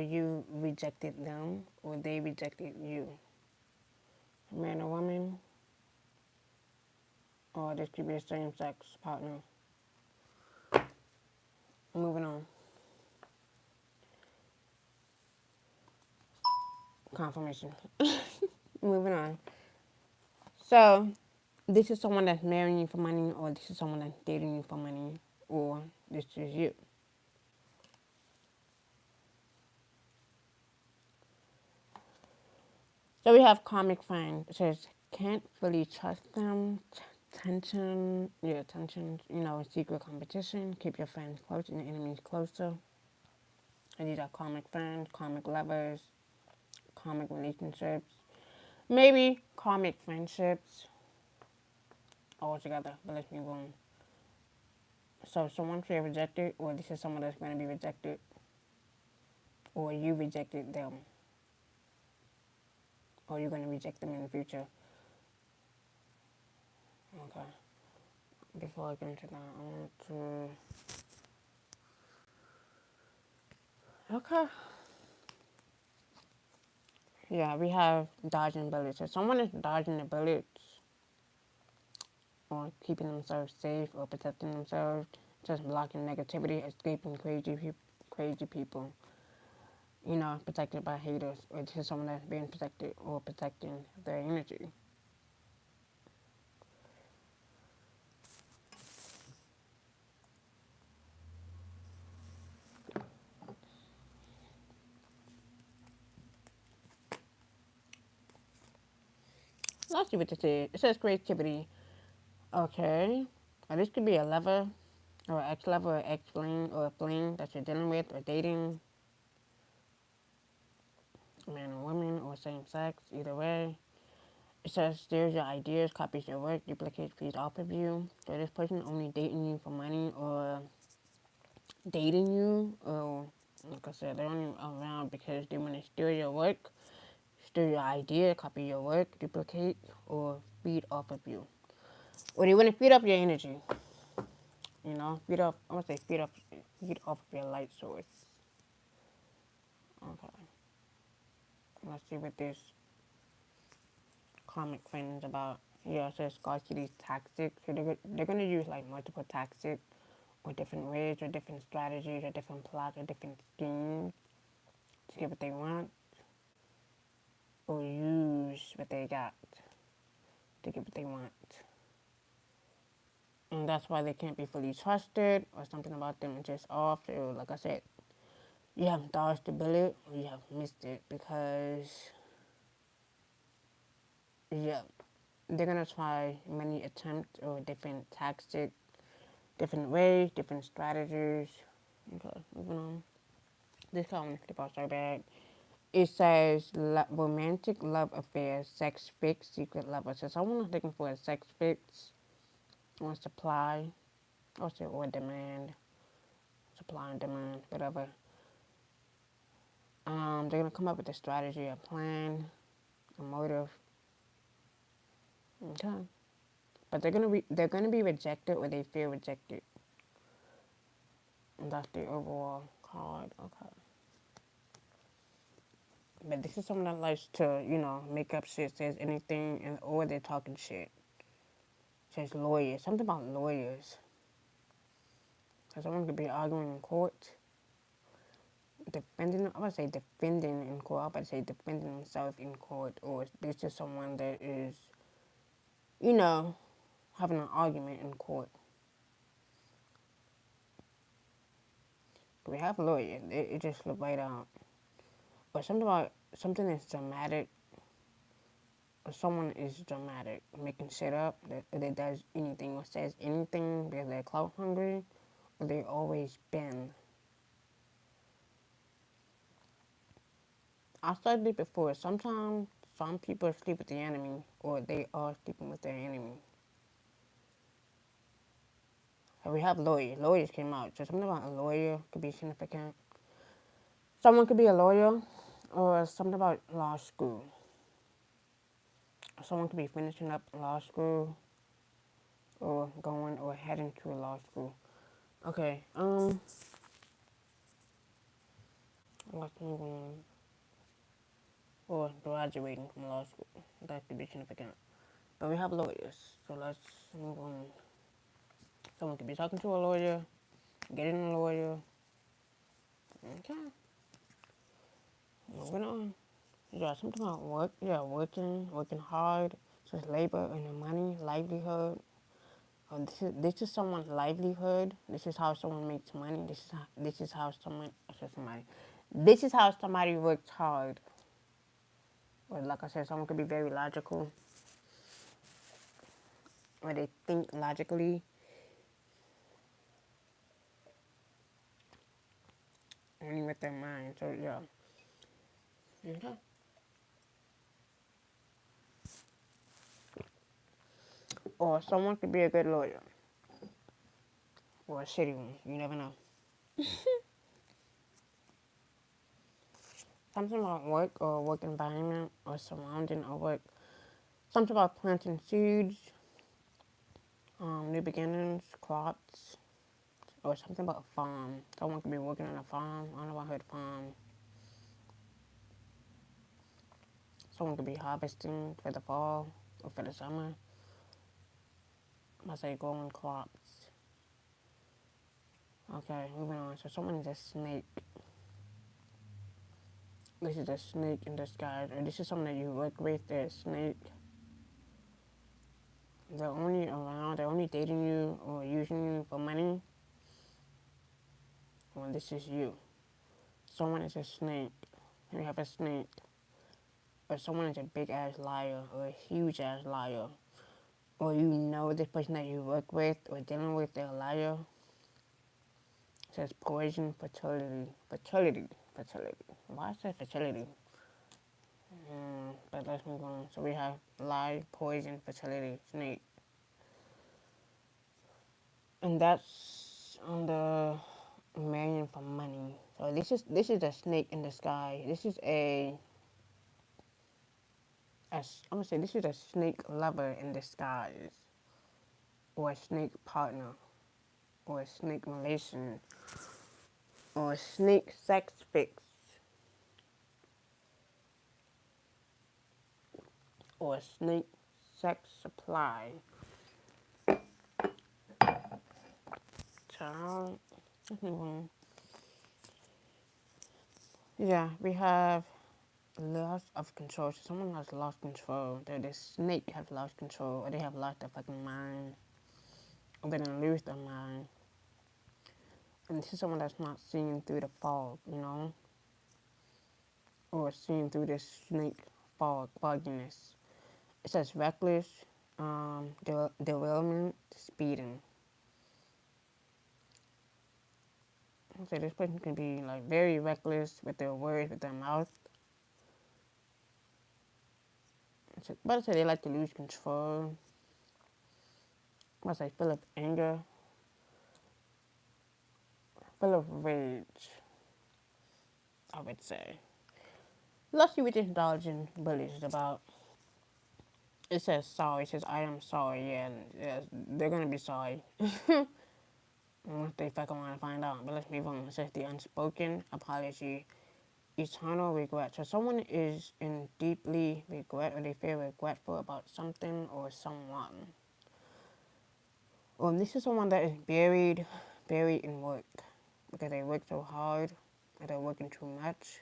you rejected them or they rejected you. Man or woman, or this could be a same sex partner. Moving on. Confirmation. Moving on. So, this is someone that's marrying you for money, or this is someone that's dating you for money, or this is you. So we have karmic friend. It says can't fully trust them. Tension, yeah, tension. Secret competition. Keep your friends close and your enemies closer. And these are karmic friends, karmic lovers, karmic relationships, maybe karmic friendships all together. But let's move on. So someone feel rejected, or this is someone that's going to be rejected, or you rejected them, or you're going to reject them in the future. Okay. Before I get into that, I want to. Okay. Yeah, we have dodging bullets. So someone is dodging the bullets, or keeping themselves safe, or protecting themselves, just blocking negativity, escaping crazy people. Protected by haters, or this is someone that's being protected or protecting their energy. Let's see what this is. It says creativity. Okay. This could be a lover, or ex-lover, or ex-fling, or a fling that you're dealing with, or dating, man or woman, or same sex, either way. It says steals your ideas, copies your work, duplicates feeds off of you. So this person only dating you for money, or dating you, or like I said, they're only around because they want to steal your work, steal your idea, copy your work, duplicate, or feed off of you. Or they want to feed up your energy. Feed off. I want to say feed off of your light source. Okay. Let's see what this comic friend is about. Yeah, it says scarcity tactics. So they're gonna use like multiple tactics, or different ways, or different strategies, or different plots, or different schemes to get what they want, or use what they got to get what they want. And that's why they can't be fully trusted, or something about them is just off. So, like I said, you have dodged the bullet, or you have missed it, because yeah, they're gonna try many attempts, or different tactics, different ways, different strategies. Okay, moving on. This card want to flip out so bad. It says romantic love affairs, sex fix, secret lover. So someone is looking for a sex fix, or supply, or demand, supply and demand, whatever. They're gonna come up with a strategy, a plan, a motive. Okay, but they're gonna be rejected, or they feel rejected. And that's the overall card. Okay. But this is someone that likes to, make up shit, says anything, or they're talking shit. Says lawyers. Something about lawyers. So someone could be arguing in court, defending, I would say defending in court, I would say defending himself in court, or this is someone that is, you know, having an argument in court. We have lawyers, it just look right out. But something that's dramatic, or someone is dramatic, making shit up, that does anything or says anything because they're clout hungry, or they always been. I said it before, sometimes some people sleep with the enemy, or they are sleeping with their enemy. So we have lawyers. Lawyers came out. So something about a lawyer could be significant. Someone could be a lawyer, or something about law school. Someone could be finishing up law school, or going or heading to law school. Okay. Let's move on. Or graduating from law school. That could be significant. But we have lawyers, so let's move on. Someone could be talking to a lawyer, getting a lawyer. Okay, moving on. Yeah, something about work. Yeah, working hard. Says labor and the money, livelihood. This is someone's livelihood. This is how someone makes money. This is how someone. I said somebody. This is how somebody works hard. Or like I said, someone could be very logical, or they think logically, only with their mind. So yeah. Okay. Or someone could be a good lawyer, or a shitty one. You never know. Something about work or work environment or surrounding or work. Something about planting seeds, new beginnings, crops, or something about a farm. Someone could be working on a farm. I don't know if I heard farm. Someone could be harvesting for the fall or for the summer. I say growing crops. Okay, moving on. So someone is a snake. This is a snake in disguise, or this is someone that you work with. They're a snake. They're only around. They're only dating you or using you for money. Well, this is you. Someone is a snake. You have a snake. Or someone is a big ass liar or a huge ass liar. Or you know this person that you work with or dealing with, they're a liar. It says poison, fertility. Fertility. Why is that fertility? But let's move on. So we have lie, poison, fertility, snake. And that's on the marrying for money. So this is a snake in the sky. This is I'm gonna say this is a snake lover in disguise, or a snake partner, or a snake relation, or a snake sex fix, or a snake sex supply. Child, yeah, we have loss of control. So someone has lost control. The snake has lost control, or they have lost their fucking mind, or they're gonna lose their mind. And this is someone that's not seeing through the fog, or seeing through this snake fogginess. It says reckless, derailment, speeding. So this person can be like very reckless with their words, with their mouth. But I say they like to lose control. I say full of anger, full of rage, I would say. Let's see what this dodging bullies is about. It says sorry. It says I am sorry. Yeah, they're gonna be sorry. Once they fucking want to find out. But let's move on. It says the unspoken apology, eternal regret. So someone is in deeply regret, or they feel regretful about something or someone. This is someone that is buried in work because they work so hard, or they're working too much.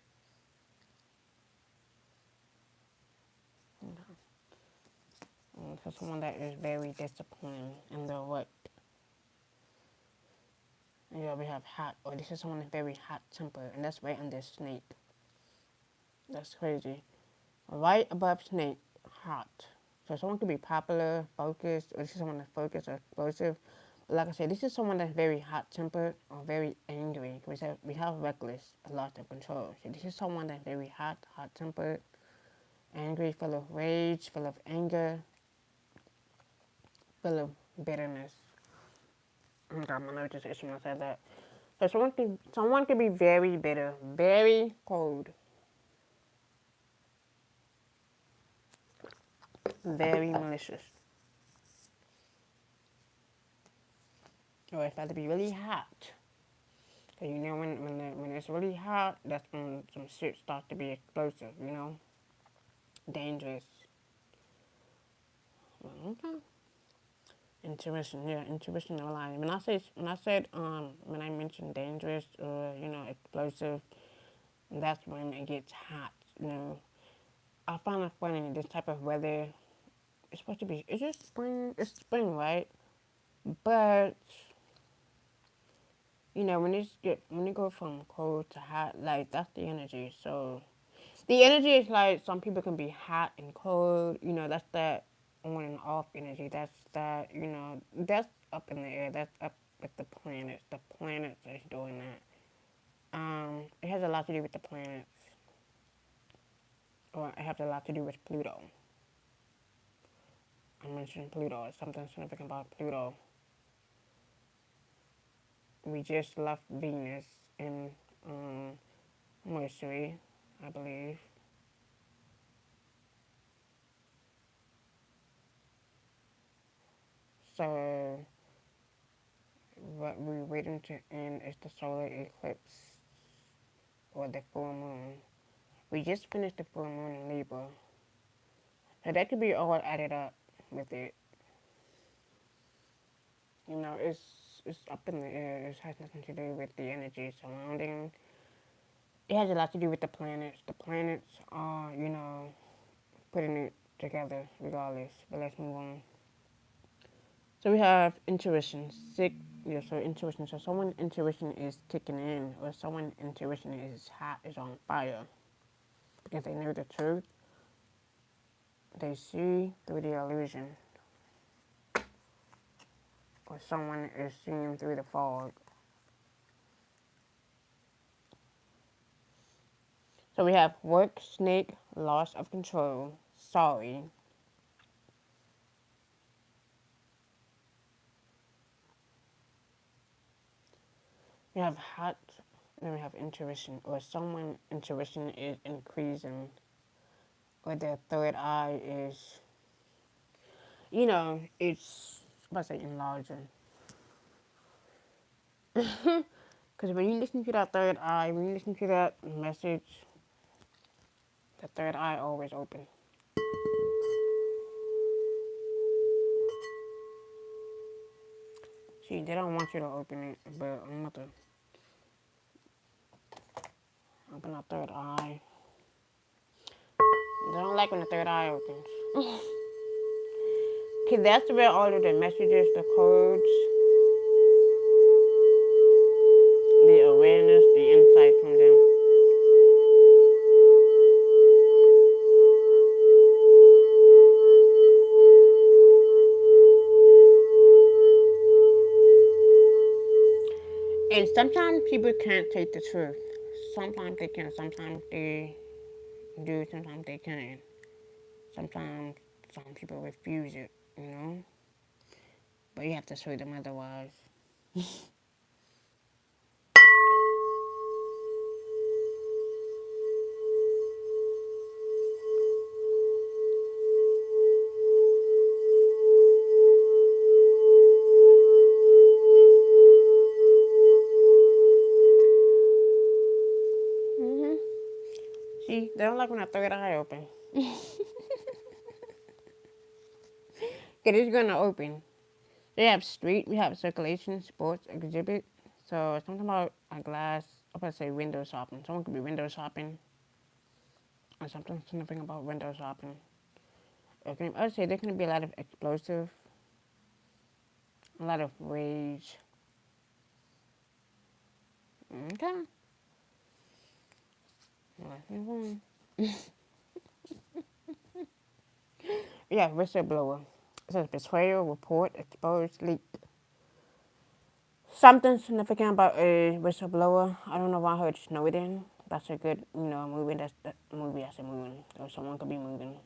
So someone that is very disciplined in their work. And we have hot, or this is someone that's very hot tempered, and that's right under snake. That's crazy. Right above snake, hot. So someone could be popular, focused, or this is someone that's focused or explosive. But like I said, this is someone that's very hot tempered or very angry. We have reckless, a lot of control. So this is someone that's very hot tempered, angry, full of rage, full of anger, full of bitterness. I got my notes just when I said that. So someone could be very bitter, very cold, very malicious. Or it's about to be really hot. 'Cause you know when it's really hot, that's when some shit starts to be explosive. You know, dangerous. Well, okay. Intuition, yeah, intuition no lie. When I mentioned dangerous or explosive, that's when it gets hot. You know, I find it funny this type of weather. It's supposed to be. Is it spring? It's spring, right? But when you go from cold to hot, like that's the energy. So the energy is like some people can be hot and cold. That's that on and off energy. That's up in the air. That's up with the planets. The planets is doing that. It has a lot to do with the planets, or it has a lot to do with Pluto. I mentioned Pluto. It's something significant about Pluto. We just left Venus in Mercury, I believe. So what we're waiting to end is the solar eclipse or the full moon. We just finished the full moon in Libra. So that could be all added up with it. It's up in the air. It has nothing to do with the energy surrounding. It has a lot to do with the planets. The planets are, putting it together regardless. But let's move on. So we have intuition. So intuition. So someone's intuition is kicking in, or someone's intuition is hot, is on fire. Because they know the truth. They see through the illusion. Or someone is seeing through the fog. So we have work, snake, loss of control, sorry. We have hot, then we have intuition, or someone intuition is increasing, or their third eye is, it's, let's say enlarging. Because when you listen to that third eye, when you listen to that message, the third eye always open. See, they don't want you to open it, but I'm about to open that third eye. They don't like when the third eye opens. Because that's where all of the messages, the codes, the awareness, the insight comes in. And sometimes people can't take the truth. Sometimes they can, sometimes they do, sometimes they can't. Sometimes some people refuse it. But you have to show them otherwise. See, they don't like when I throw the eye open. Because it's going to open. They have street, we have circulation, sports, exhibit. So something about a glass, I'm about to say window shopping. Someone could be window shopping. Or something about window shopping. Okay, I would say there can be a lot of explosive, a lot of rage. Okay. Let's move on. Yeah, whistleblower. It says betrayal, report, expose, leak. Something significant about a whistleblower. I don't know why I heard Snowden. That's a good, movie. That's that movie. I said moving. Or someone could be moving.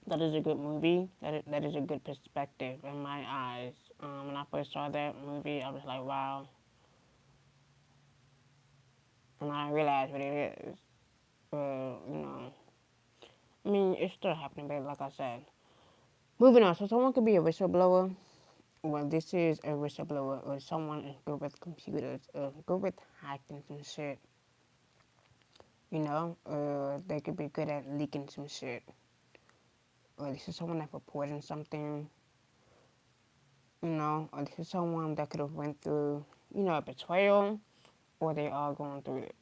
That is a good movie. That is a good perspective in my eyes. When I first saw that movie, I was like, wow. And I realized what it is. I mean, it's still happening, but like I said. Moving on. So someone could be a whistleblower, well, this is a whistleblower or someone is good with computers, good with hacking some shit. They could be good at leaking some shit. Or this is someone that's reporting something, or this is someone that could have went through, a betrayal, or they are going through it.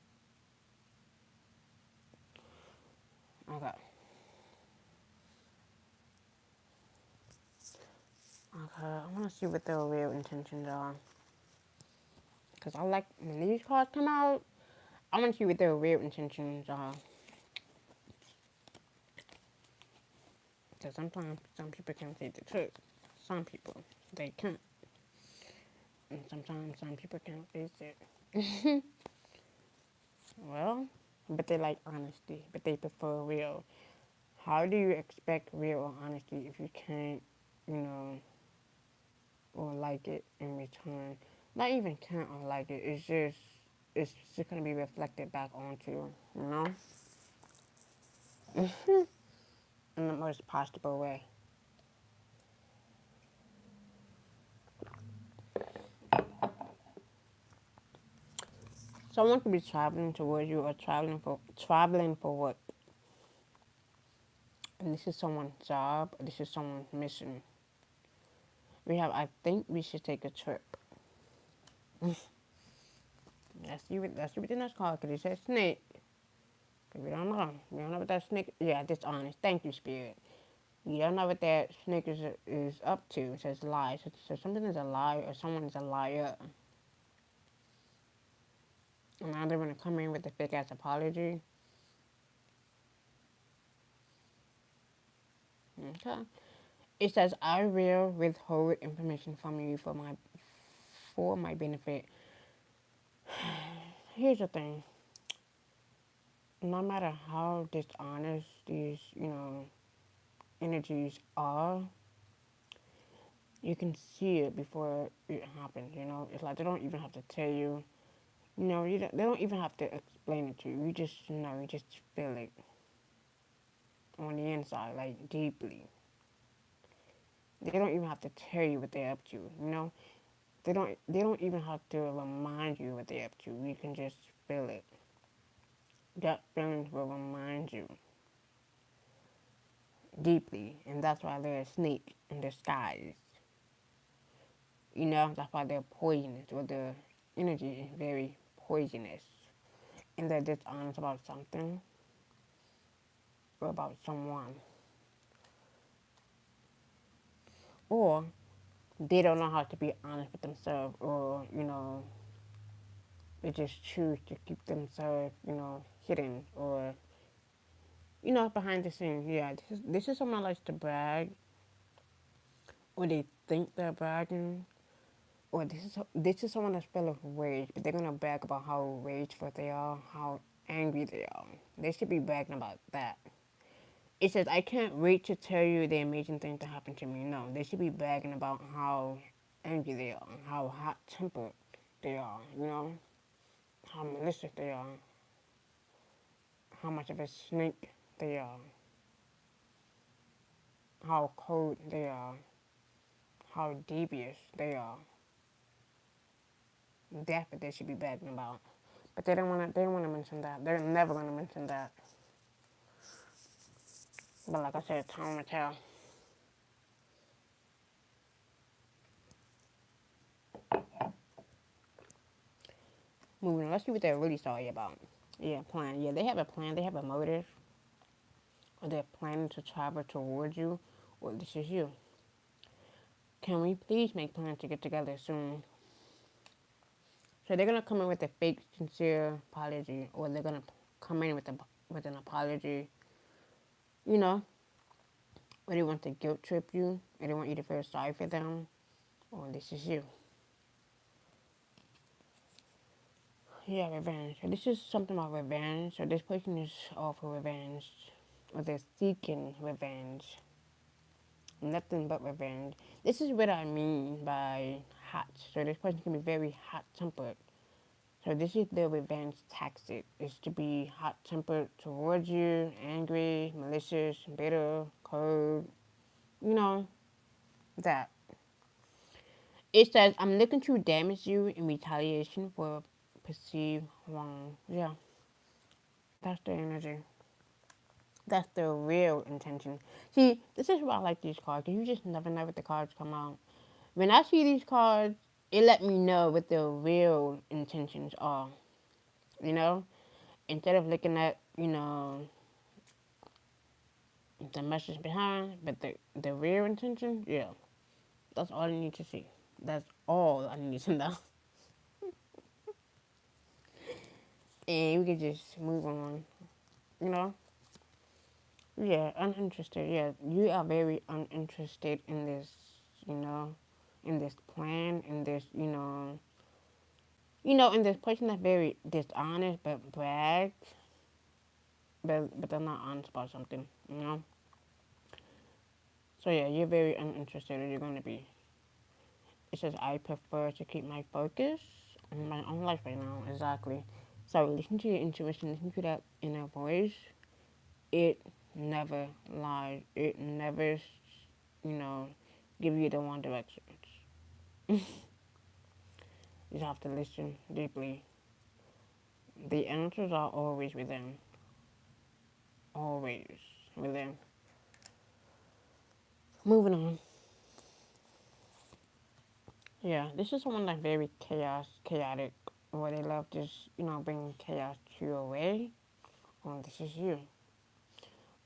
Okay. Okay, I want to see what their real intentions are. Because I like when these cards come out, I want to see what their real intentions are. Because sometimes some people can say the truth. Some people, they can't. And sometimes some people can't face it. Well, but they like honesty, but they prefer real. How do you expect real honesty if you can't, you know, or like it in return? Not even can't or like it. It's just gonna be reflected back onto you, in the most possible way. Someone could be traveling towards you or traveling for work. And this is someone's job, or this is someone's mission. We have I think we should take a trip. That's what the next card, because it says snake. Because we don't know. We don't know what that snake, yeah, dishonest. Thank you, Spirit. You don't know what that snake is up to. It says lie. So something is a lie or someone is a liar. And now they're going to come in with a fake ass apology. Okay. It says, I will withhold information from you for my benefit. Here's the thing. No matter how dishonest these, energies are, you can see it before it happens, It's like they don't even have to tell you, they don't even have to explain it to you. You just know, you just feel it on the inside, like deeply. They don't even have to tell you what they're up to. They don't even have to remind you what they're up to. You can just feel it. Gut feelings will remind you deeply, and that's why they're a snake in disguise. That's why they're poisonous, or their energy is very poisonous. And they're dishonest about something or about someone. Or they don't know how to be honest with themselves, or, they just choose to keep themselves, hidden, or, behind the scenes. Yeah, this is someone that likes to brag, or they think they're bragging, or this is someone that's full of rage, but they're gonna brag about how rageful they are, how angry they are. They should be bragging about that. It says, I can't wait to tell you the amazing things that happened to me. No, they should be bragging about how angry they are, how hot tempered they are, how malicious they are, how much of a snake they are, how cold they are, how devious they are. That's what they should be bragging about. But they don't wanna mention that. They're never gonna mention that. But like I said, time will tell. Moving on, let's see what they're really sorry about. Yeah, plan. Yeah, they have a plan, they have a motive, or they're planning to travel towards you, or this is you. Can we please make plans to get together soon? So they're gonna come in with a fake, sincere apology, or they're gonna come in with an apology, you know, or they want to guilt trip you, or they want you to feel sorry for them, or this is you. Yeah, revenge. So this is something about revenge. So this person is all for revenge, or they're seeking revenge. Nothing but revenge. This is what I mean by hot. So this person can be very hot tempered. So this is their revenge tactic, is to be hot tempered towards you, angry, malicious, bitter, cold, you know, that. It says, I'm looking to damage you in retaliation for perceived wrong. Yeah, that's the energy. That's the real intention. See, this is why I like these cards, because you just never know what the cards come out. When I see these cards, it let me know what the real intentions are. You know? Instead of looking at, the message behind, but the real intention, yeah. That's all I need to see. That's all I need to know. And we could just move on, you know? Yeah, uninterested. Yeah, you are very uninterested in this, you know, in this plan, in this, in this person that's very dishonest but brags, but they're not honest about something, you know. So yeah, you're very uninterested, or you're going to be. It says I prefer to keep my focus on my own life right now. Exactly. So listen to your intuition. Listen to that inner voice. It never lies. It never, you know, give you the one direction. You have to listen deeply. The answers are always within. Always within. Moving on. Yeah, this is someone that's very chaotic, where they love just, bring chaos to your way. This is you.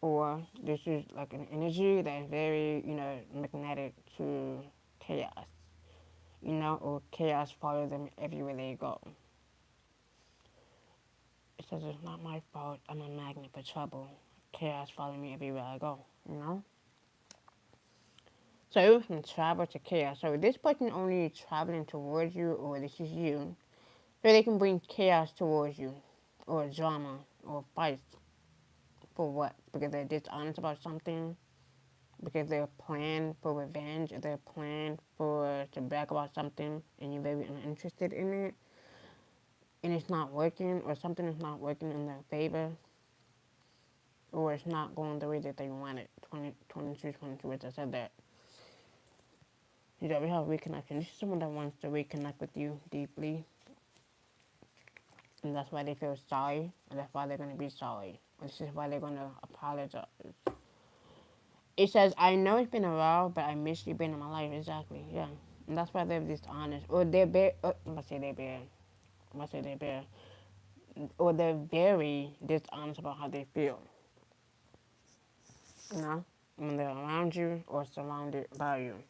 Or this is like an energy that is very, magnetic to chaos, or chaos follows them everywhere they go. It says it's not my fault, I'm a magnet for trouble. Chaos follows me everywhere I go, you know? So it was from travel to chaos. So this person only traveling towards you, or this is you, so they can bring chaos towards you, or drama, or fights. For what? Because they're dishonest about something, because they're planned for revenge, or they're planned for to brag about something, and you're very uninterested in it, and it's not working, or something is not working in their favor, or it's not going the way that they want it. 22, which I said that. We have reconnection. This is someone that wants to reconnect with you deeply, and that's why they feel sorry, and that's why they're going to be sorry. This is why they're going to apologize. It says, I know it's been a while, but I miss you being in my life. Exactly, yeah. And that's why they're dishonest. Or they're bare. I'm going to say they're bare. I'm going to say they're bare. Or they're very dishonest about how they feel. You know? When they're around you or surrounded by you.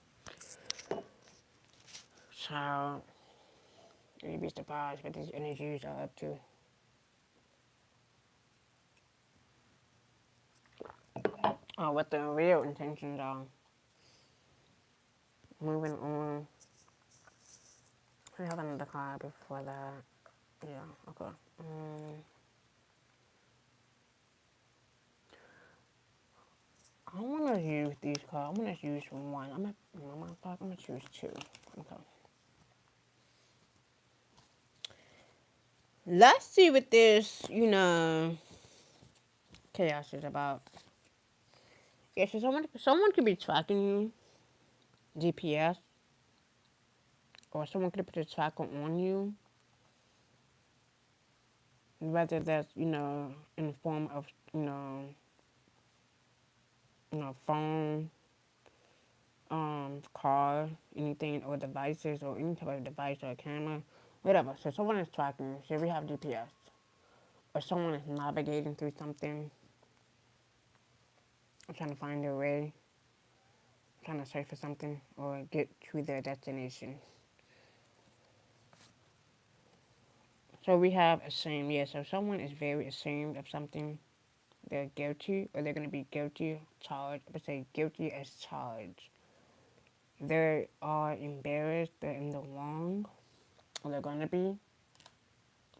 So, you'd be surprised what these energies are up to. Or what the real intentions are. Moving on. We have another card before that. Yeah, okay. I want to use these cards. I'm going to use one. I'm going to choose two. Okay. Let's see what this, chaos is about. Yeah, so someone could be tracking you, GPS, or someone could put a tracker on you, whether that's, in the form of, phone, car, anything, or devices, or any type of device or camera, whatever. So someone is tracking you. So we have GPS, or someone is navigating through something, trying to find their way, trying to search for something, or get to their destination. So we have ashamed. Yeah, so someone is very ashamed of something. They're guilty, or they're going to be guilty, charged. I would say guilty as charged. They are embarrassed. They're in the wrong, or they're going to be,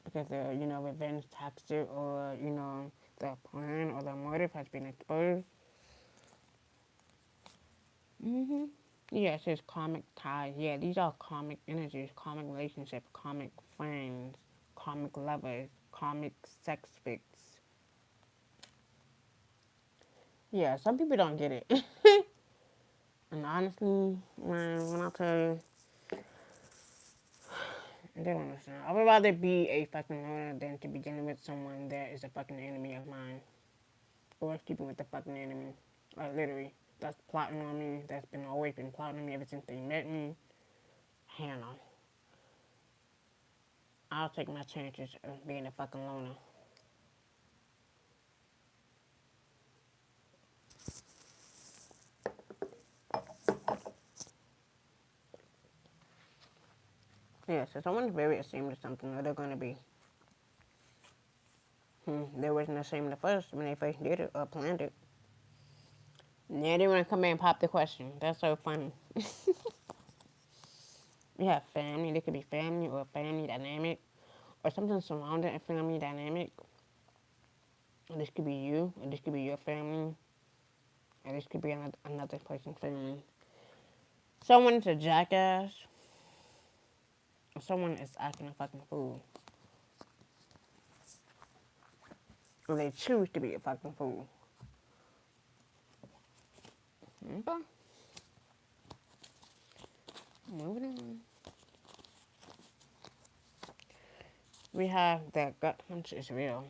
because their, revenge tactic, or, their plan or their motive has been exposed. Yeah, it says karmic ties. Yeah, these are karmic energies, karmic relationships, karmic friends, karmic lovers, karmic sex fix. Yeah, some people don't get it. And honestly, man, when I tell you, They don't understand. I would rather be a fucking loner than to be dealing with someone that is a fucking enemy of mine. Or sleeping with the fucking enemy. Like, literally. That's plotting on me. That's been always been plotting on me ever since they met me. Hell no. I'll take my chances of being a fucking loner. Yeah, so someone's very ashamed of something, or they're gonna be. They wasn't ashamed at first when they first did it or planned it. Now they wanna come in and pop the question. That's so funny. You have family, there could be family or family dynamic, or something surrounding a family dynamic. And this could be you, or this could be your family, or this could be another person's family. Someone is a jackass, or someone is acting a fucking fool. Or they choose to be a fucking fool. Okay. Moving on. We have that gut hunch is real.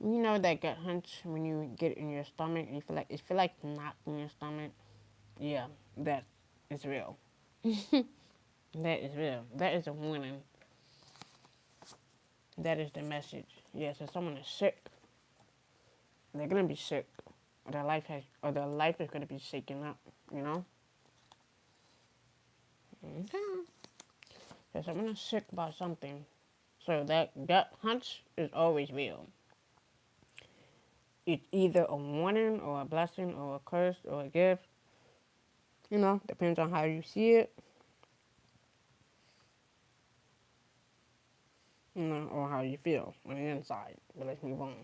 You know that gut hunch when you get it in your stomach and you feel like knots in your stomach. Yeah, that is real. That is real. That is a warning. That is the message. Yeah, so someone is sick. They're gonna be sick. Or their life is gonna be shaken up, you know? Okay. So someone is sick about something. So that gut hunch is always real. It's either a warning or a blessing or a curse or a gift. You know, depends on how you see it. You know, or how you feel on the inside. But let's move on.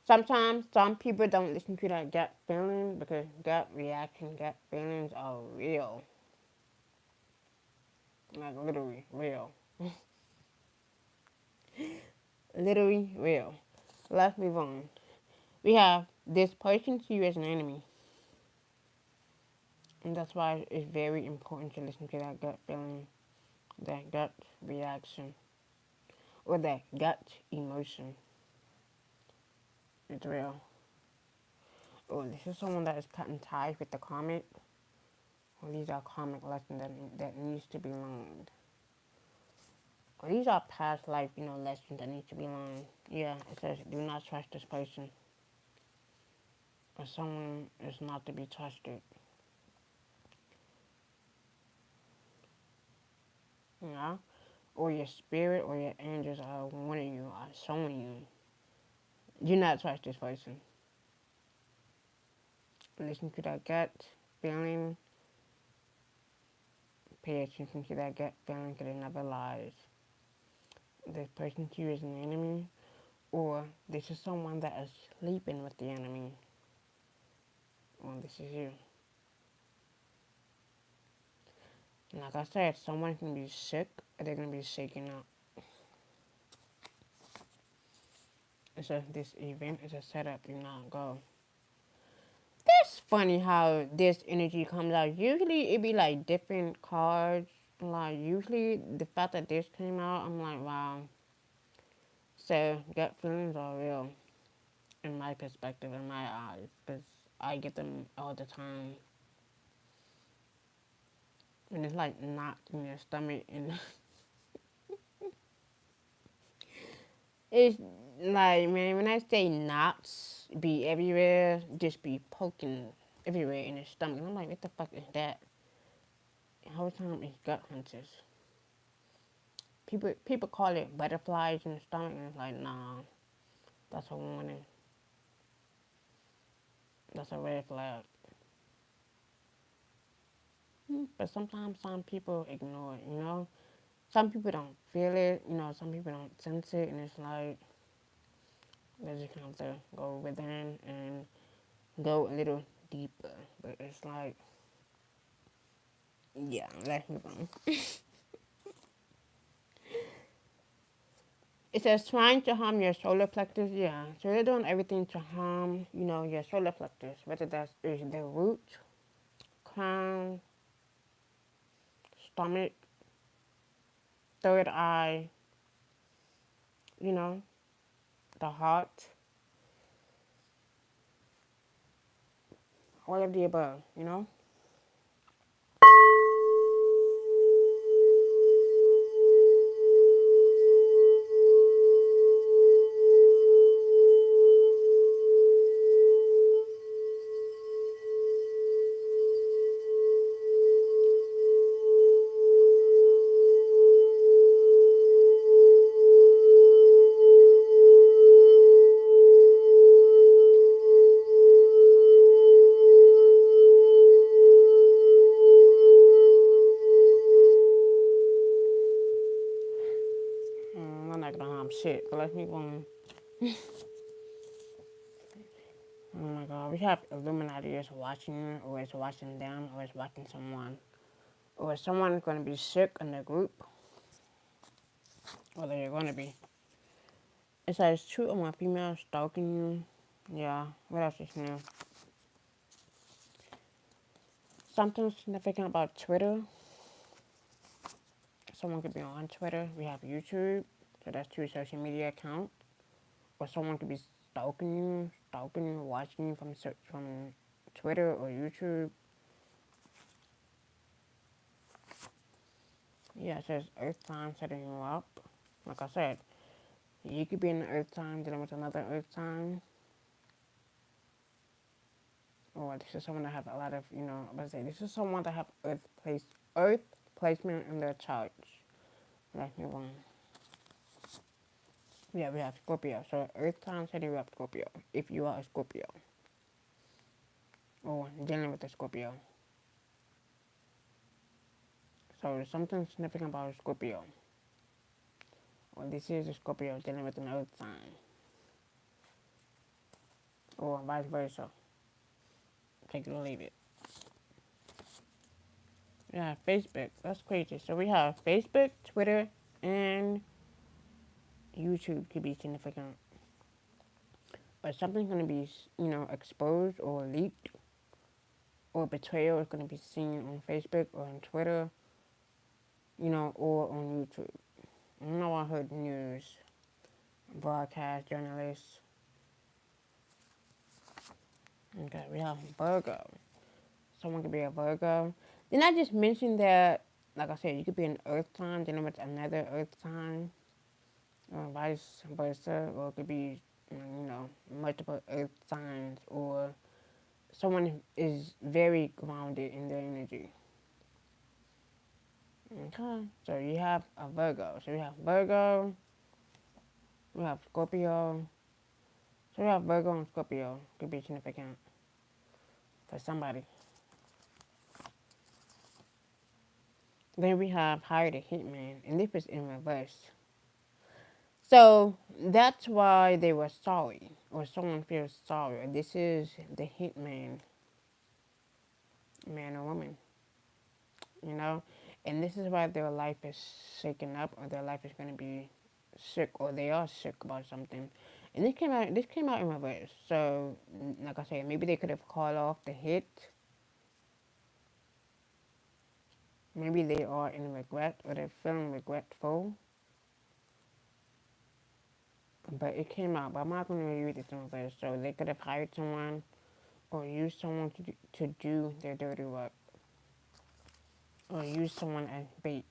Sometimes some people don't listen to that gut feeling because gut reaction, gut feelings are real. Like literally real. Literally real. Let's move on. We have this person to you as an enemy. And that's why it's very important to listen to that gut feeling, that gut reaction, or that gut emotion. It's real. Or this is someone that is cutting ties with the karmic. Or these are karmic lessons that needs to be learned. Or these are past life, lessons that need to be learned. Yeah, it says do not trust this person. Or someone is not to be trusted. You know? Or your spirit or your angels are warning you, are showing you. Do not trust this person. Listen to that gut feeling. Pay attention to that gut feeling because it never lies. This person to you is an enemy, or this is someone that is sleeping with the enemy. Or this is you. And like I said, someone can be sick, or they're going to be shaken up. So this event is a setup, do not go. That's funny how this energy comes out. Usually it be like different cards. Like usually the fact that this came out, I'm like, wow. So gut feelings are real in my perspective, in my eyes, because I get them all the time. And it's like knots in your stomach, and it's like, man, when I say knots be everywhere, just be poking everywhere in your stomach. And I'm like, what the fuck is that? The whole time it's gut hunches. People call it butterflies in the stomach, and it's like, nah, that's a warning. That's a red flag. But sometimes some people ignore it. Some people don't feel it, some people don't sense it, and it's like, they just have to go within and go a little deeper. But it's like, yeah, let's move on. It says trying to harm your solar plexus, yeah. So they're doing everything to harm, your solar plexus, whether that is the root, crown, stomach, third eye, you know, the heart, all of the above, you know. I'm not gonna harm shit, but let's move on. Oh my god, we have Illuminati is watching you, or is watching them, or is watching someone. Or is someone gonna be sick in the group, or they're gonna be. It says two or more females stalking you. Yeah, what else is new? Something significant about Twitter. Someone could be on Twitter. We have YouTube, so that's two social media accounts. Or someone could be stalking you, watching you from Twitter or YouTube. Yeah, it says Earth time setting you up. Like I said, you could be in the Earth time dealing with another Earth time. Or this is someone that have a lot of, this is someone that have Earth placement in their chart. Let's move on. Yeah, we have Scorpio. So Earth time setting you up, Scorpio. If you are a Scorpio. Or dealing with a Scorpio. So something significant about a Scorpio. Well, this is a Scorpio dealing with an Earth sign. Or vice versa. Take it or leave it. Yeah, Facebook. That's crazy. So we have Facebook, Twitter, and YouTube could be significant. But something's going to be, exposed or leaked. Or betrayal is going to be seen on Facebook or on Twitter, or on YouTube. I know I heard news, broadcast, journalists. Okay, we have Virgo. Someone could be a Virgo. Didn't I just mention that, like I said, you could be an Earth sign dealing with another Earth sign, or vice versa, or it could be, multiple Earth signs, or someone is very grounded in their energy. Okay, so you have a Virgo. So we have Virgo, we have Scorpio. So we have Virgo and Scorpio. Could be significant for somebody. Then we have Hire the Hitman, and this is in reverse. So that's why they were sorry, or someone feels sorry. This is the hitman, man or woman, and this is why their life is shaken up, or their life is going to be sick, or they are sick about something. And this came out in reverse. So, like I said, maybe they could have called off the hit. Maybe they are in regret, or they're feeling regretful. But it came out. But I'm not going to read this in reverse. So they could have hired someone, or used someone to do their dirty work, or use someone as bait,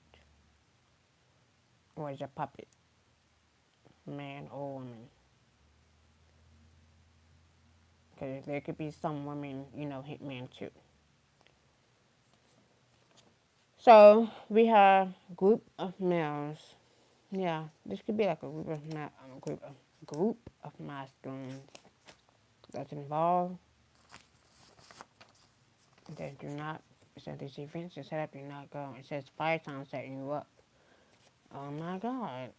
or as a puppet, man or woman. Because there could be some women, hitman too. So we have group of males. Yeah, this could be like a group of masculines that's involved that do not. So these events and setup do not go. It says fire time setting you up. Oh my god!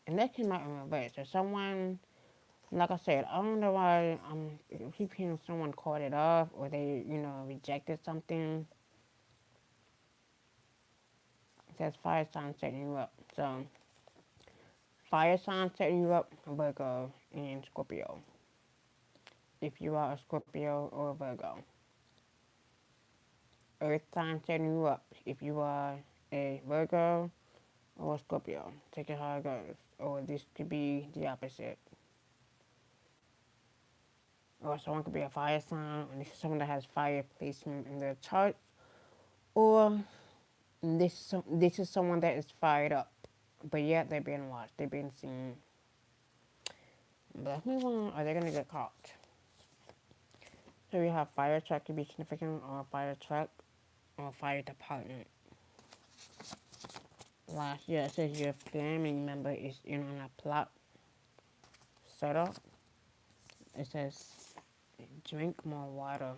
And that came out in reverse. So someone, like I said, I don't know why I keep hearing someone called it off, or they, rejected something. It says fire sign setting you up. So fire sign setting you up, Virgo and Scorpio. If you are a Scorpio or a Virgo. Earth sign setting you up if you are a Virgo, or Scorpio. Take it how it goes. Or this could be the opposite. Or someone could be a fire sign, and this is someone that has fire placement in their chart. Or this is someone that is fired up, but yet they're being watched, they're being seen. But let's move on. Are they gonna get caught? So we have fire truck could be significant, or fire truck, or fire department. Last year it says your family member is in on a plot setup. It says drink more water.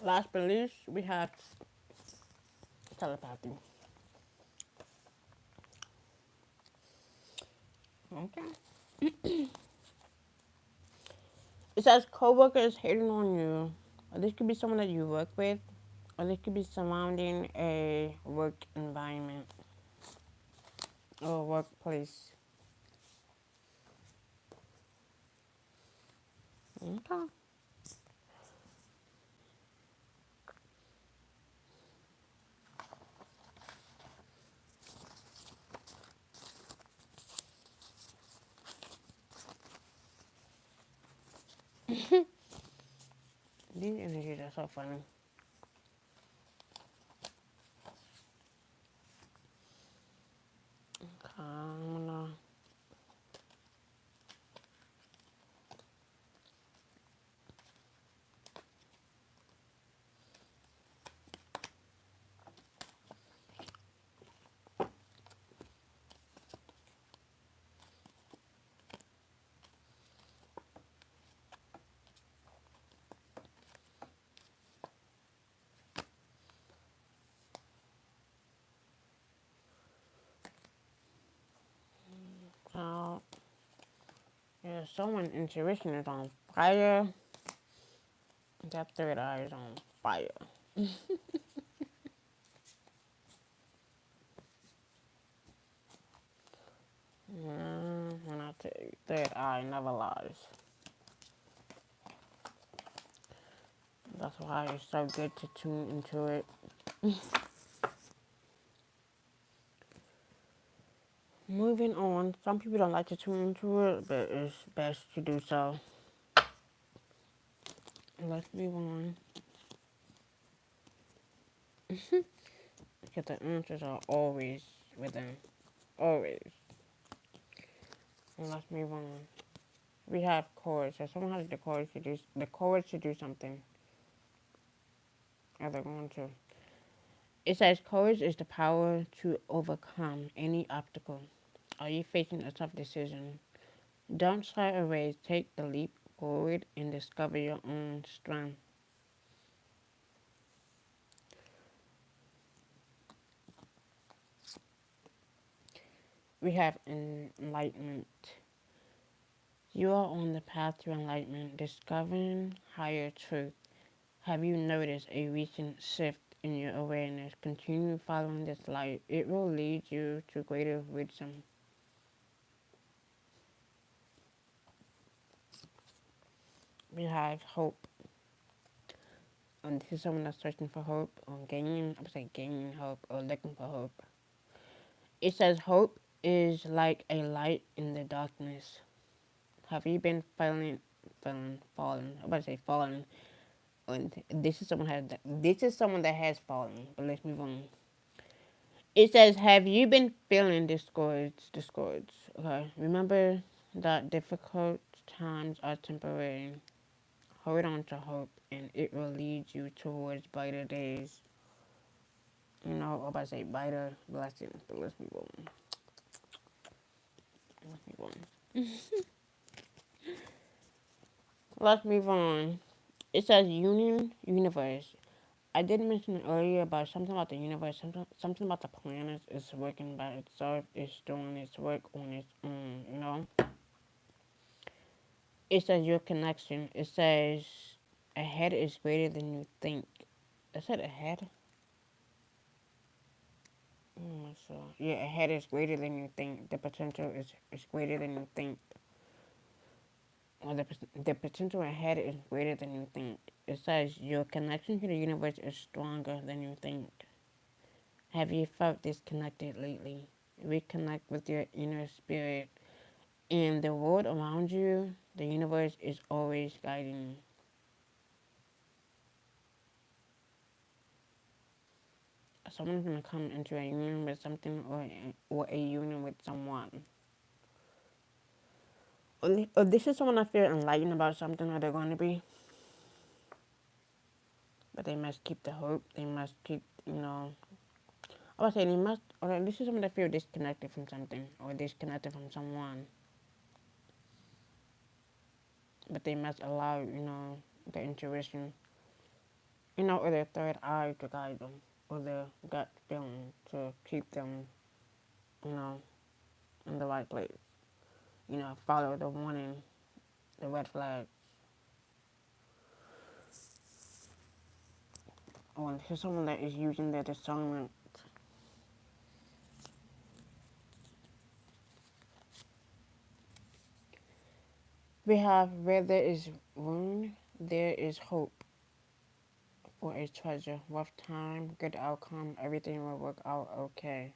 Last but least, we have telepathy. Okay. It says coworkers hating on you. Or this could be someone that you work with, or this could be surrounding a work environment or workplace. Okay. These energies are so funny. Okay, I'm gonna so yeah, someone's intuition is on fire. That third eye is on fire. When I tell you, third eye never lies. That's why it's so good to tune into it. Moving on. Some people don't like to tune into it, but it's best to do so. Let's move on. Because the answers are always within. Always. And let's move on. We have courage. So someone has the courage to do something. Are they going to? It says courage is the power to overcome any obstacle. Are you facing a tough decision? Don't shy away. Take the leap forward and discover your own strength. We have enlightenment. You are on the path to enlightenment, discovering higher truth. Have you noticed a recent shift in your awareness? Continue following this light. It will lead you to greater wisdom. We have hope. And this is someone that's searching for hope or gaining hope or looking for hope. It says hope is like a light in the darkness. Have you been falling? I'm about to say falling. And this is someone that has fallen. But let's move on. It says, have you been feeling discouraged? Discouraged. Okay. Remember that difficult times are temporary. Hold on to hope, and it will lead you towards brighter days. You know, or if I say brighter blessings, but let's move on. Let's move on. Let's move on. It says union, universe. I did mention earlier about something about the universe, something about the planets is working by itself, it's doing its work on its own, you know? It says your connection. It says ahead is greater than you think. It said ahead? So, yeah, ahead is greater than you think. The potential is greater than you think. Or the potential ahead is greater than you think. It says your connection to the universe is stronger than you think. Have you felt disconnected lately? Reconnect with your inner spirit. In the world around you, the universe is always guiding you. Someone's gonna come into a union with something or a union with someone. Or this is someone I feel enlightened about something or they're going to be. But they must keep the hope. They must keep, you know. I would say they must, or this is someone that feel disconnected from something or disconnected from someone. But they must allow, you know, their intuition, you know, or their third eye to guide them, or their gut feeling to keep them, you know, in the right place. You know, follow the warning, the red flags. Or this is someone that is using their discernment. We have where there is wound, there is hope for a treasure. Rough time, good outcome, everything will work out okay.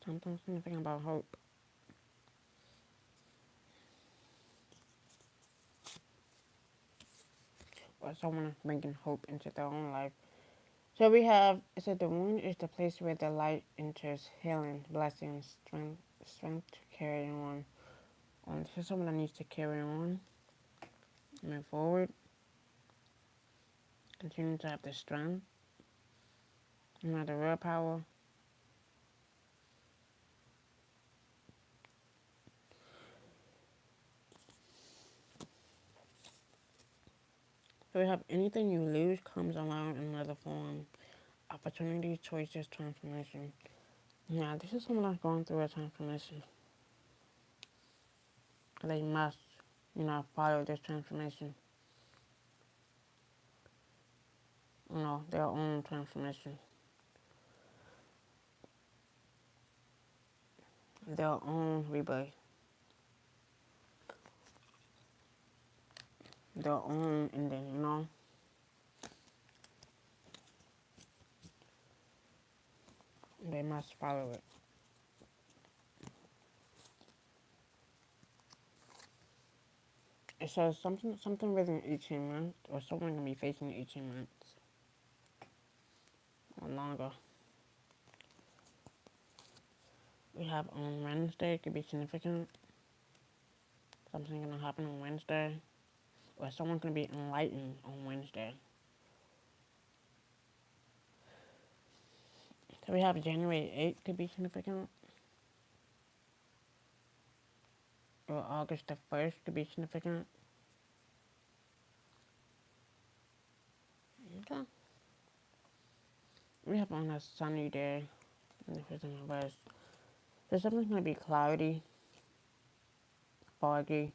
Something significant about hope. Or someone bringing hope into their own life. So we have, it said the wound is the place where the light enters, healing, blessings, strength to carry on. This is someone that needs to carry on, move forward, continue to have the strength, you know, the willpower. So we have anything you lose comes around in another form. Opportunity, choices, transformation. Yeah, this is someone that's going through a transformation. They must, you know, follow this transformation. You know, their own transformation. Their own rebirth. Their own ending, you know? They must follow it. It says something within 18 months, or someone can be facing 18 months or longer. We have on Wednesday, it could be significant. Something gonna happen on Wednesday. Or someone can be enlightened on Wednesday. So we have January 8th could be significant. Or August the 1st could be significant. Okay. We have on a sunny day in the Pacific West. So something's gonna be cloudy, foggy.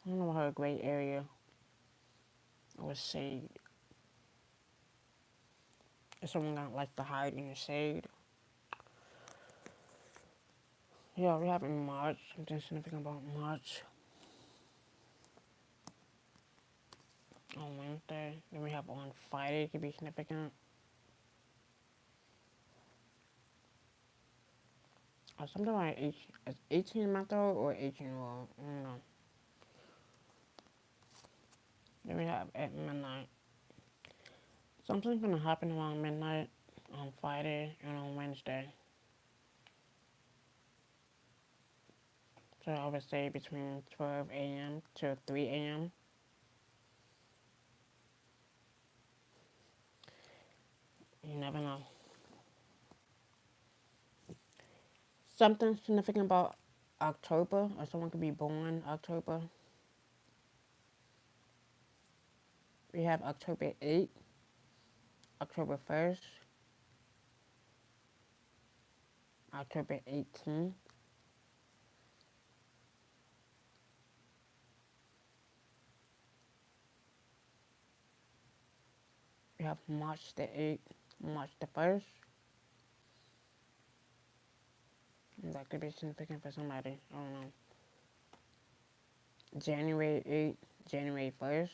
I don't know how a gray area or shade. If someone gonna like to hide in the shade. Yeah, we have in March, something significant about March. On Wednesday. Then we have on Friday, it could be significant. Or something like 18 month old or 18-year-old. I don't know. Then we have at midnight. Something's gonna happen around midnight on Friday and on Wednesday. So I would say between 12 a.m. to 3 a.m. You never know. Something significant about October, or someone could be born October. We have October 8th, October 1st, October 18th. We have March the 8th, March the 1st. That could be significant for somebody. I don't know. January 8th, January 1st.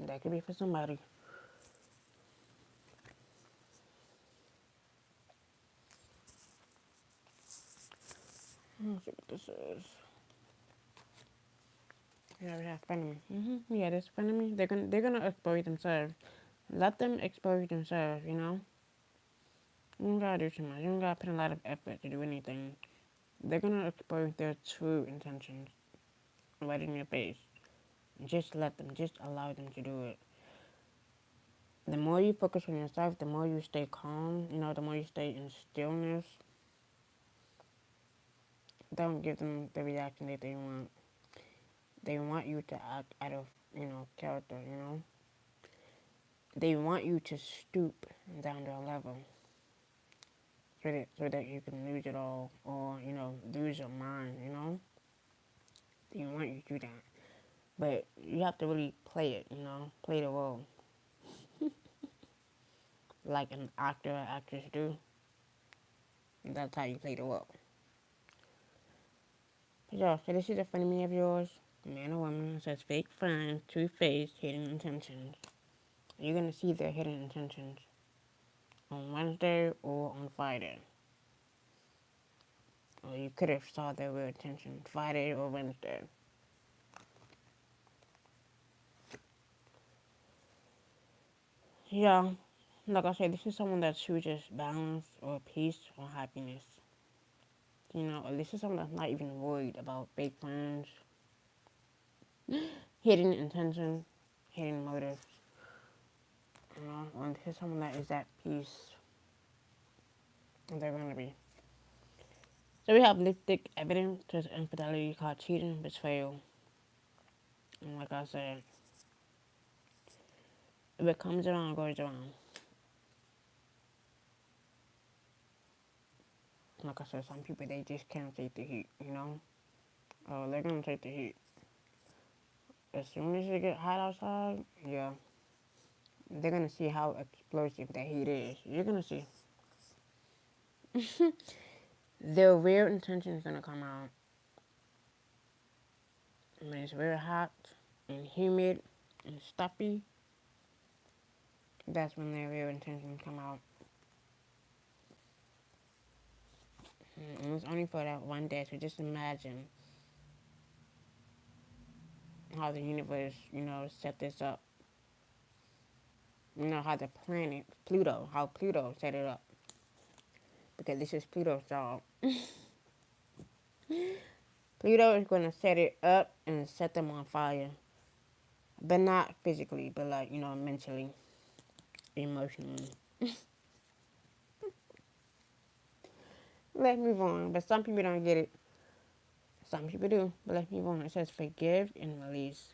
That could be for somebody. Let's see what this is. Yeah, we have frenemy. Yeah, this frenemy. They're gonna exploit themselves. Let them exploit themselves. You know. You don't gotta do too much. You don't gotta put a lot of effort to do anything. They're gonna exploit their true intentions right in your face. Just let them. Just allow them to do it. The more you focus on yourself, the more you stay calm. You know, the more you stay in stillness. Don't give them the reaction that they want. They want you to act out of, character, They want you to stoop down their level so that you can lose it all or, lose your mind. They want you to do that. But you have to really play it, play the role. Like an actor or actress do. That's how you play the role. So this is a funny me of yours. Man or woman says fake friends, two-faced, hidden intentions. You're going to see their hidden intentions on Wednesday or on Friday. Or you could have saw their real intention Friday or Wednesday. Yeah, like I said, this is someone that chooses balance or peace or happiness. Or this is someone that's not even worried about fake friends, hidden intentions, hidden motives. And this is someone that is at peace. And they're going to be. So we have lipstick evidence to infidelity called cheating, betrayal. And like I said, if it comes around, it goes around. Like I said, some people, they just can't take the heat, Oh, they're going to take the heat. As soon as it get hot outside, yeah, they're going to see how explosive that heat is. You're going to see. Their real intention is going to come out. When it's very hot and humid and stuffy, that's when their real intentions come out. And it's only for that one day, so just imagine how the universe, set this up. How the planet, how Pluto set it up. Because this is Pluto's job. Pluto is going to set it up and set them on fire. But not physically, but like, mentally, emotionally. Let's move on. But some people don't get it. Some people do. But let's move on. It says forgive and release.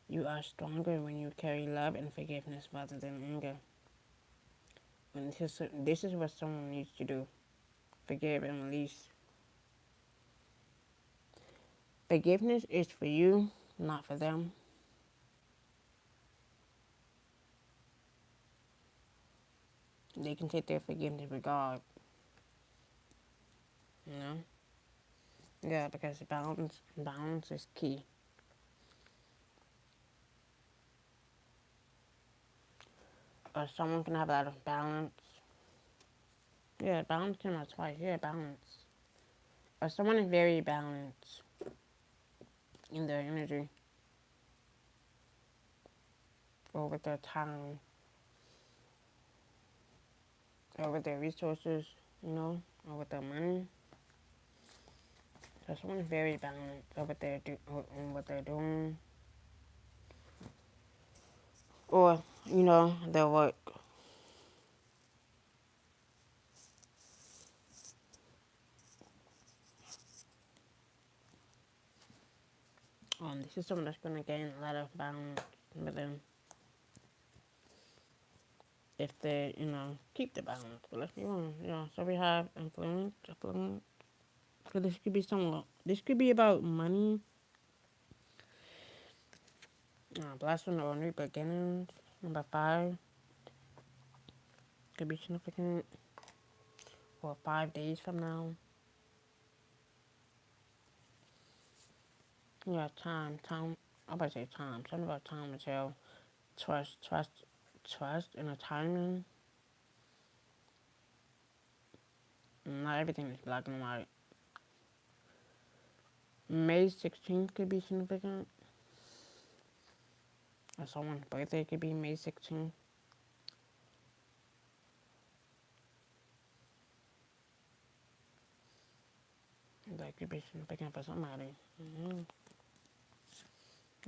You are stronger when you carry love and forgiveness rather than anger. And this is what someone needs to do. Forgive and release. Forgiveness is for you, not for them. They can take their forgiveness with God. Yeah, because balance is key. Or someone can have a lot of balance. Yeah, balance came out twice. Yeah, balance. Or someone is very balanced in their energy. Or with their time. Or with their resources, or with their money. So someone is very balanced over what they're doing. or they'll work. This is someone that's gonna gain a lot of balance, but then if they keep the balance. But let's be honest, so we have influence. So this could be somewhat. This could be about money, blessing or new beginnings. Number 5 could be significant, or 5 days from now. Time. I'm about to say time. Something about time as well. Trust in a timing. Not everything is black and white. May 16th could be significant. Or someone's birthday could be May 16th. That could be significant for somebody.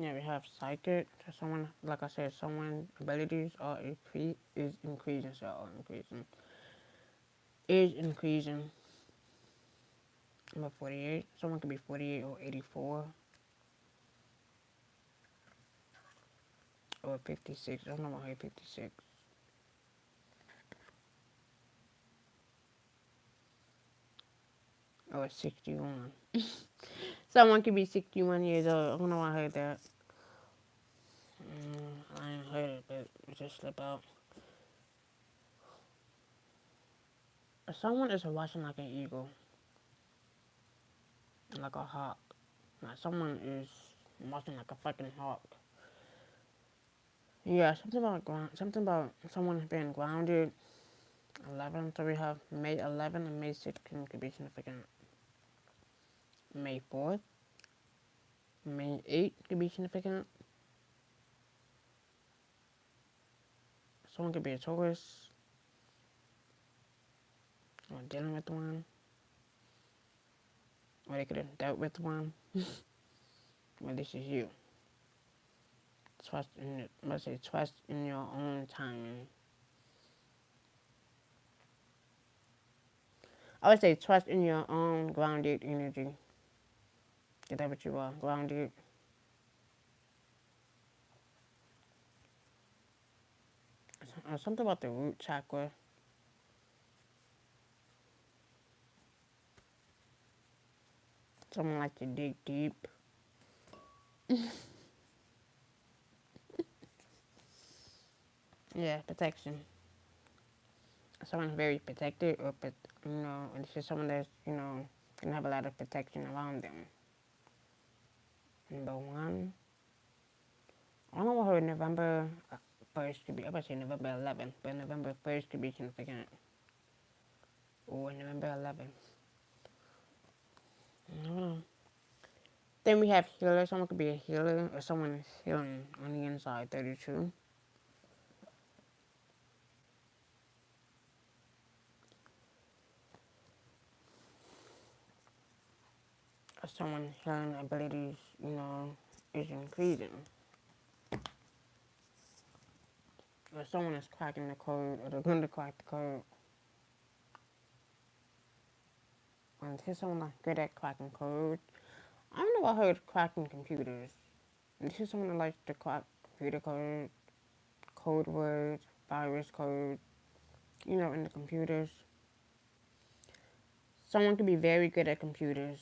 Yeah, we have psychic. So someone, like I said, someone's abilities is increasing. Is increasing. Number 48. Someone could be 48 or 84. Or 56. I don't know why 56. Or 61. Someone could be 61 years old. I don't know why I heard that. I ain't heard it, but it just slipped out. Someone is watching like an eagle. Like a hawk. Now someone is watching like a fucking hawk. Yeah, something about someone being grounded. 11, so we have May 11 and May 16 could be significant. May 4th, May 8th could be significant. Someone could be a Taurus, or dealing with one, or they could have dealt with one. Well, this is you. Trust in your own timing. I would say trust in your own grounded energy. Is that what you are? Grounded. Something about the root chakra. Someone like to dig deep. Yeah, protection. Someone's very protected, or and it's just someone that's gonna have a lot of protection around them. Number 1, I don't know what her November 1st could be. I'm about to say November 11th, but November 1st could be significant. Or November 11th. I don't know. Then we have healer. Someone could be a healer, or someone is healing on the inside. 32. Or someone's healing abilities, is increasing. Or someone is cracking the code, or they're going to crack the code. And here's someone that's good at cracking code. I don't know. I heard cracking computers. This is someone that likes to crack computer code words, virus code, in the computers. Someone could be very good at computers.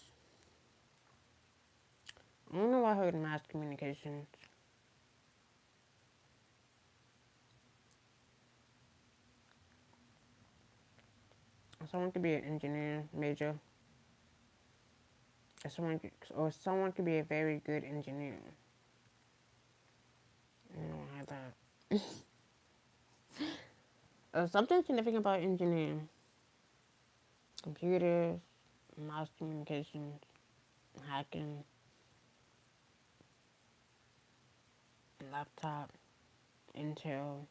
I don't know. I heard mass communications. Someone could be an engineer major. Or someone could be a very good engineer. I don't have that. Something significant about engineering. Computers, mass communications, hacking, laptop, Intel.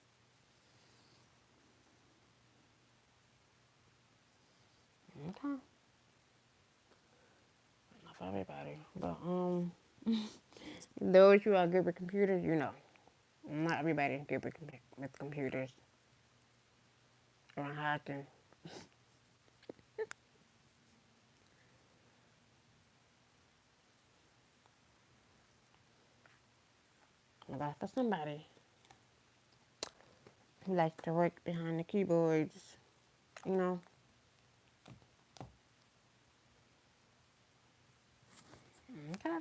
Okay. Not for everybody. But those who are good with computers, Not everybody's good with computers or hacking. But that's for somebody who likes to work behind the keyboards, you know. Okay.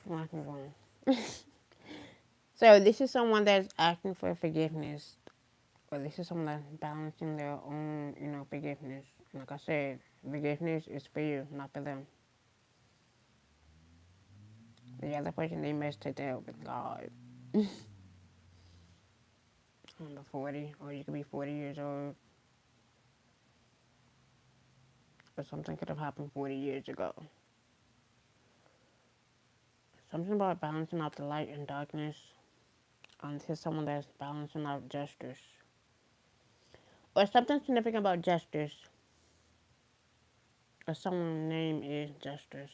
Let's move on. So this is someone that's asking for forgiveness, or this is someone that's balancing their own, forgiveness. Like I said, forgiveness is for you, not for them. The other person, they messed it up with God. Under 40, or you could be 40 years old, or something could have happened 40 years ago. Something about balancing out the light and darkness. This is someone that's balancing out justice. Or something significant about justice. Or someone's name is justice.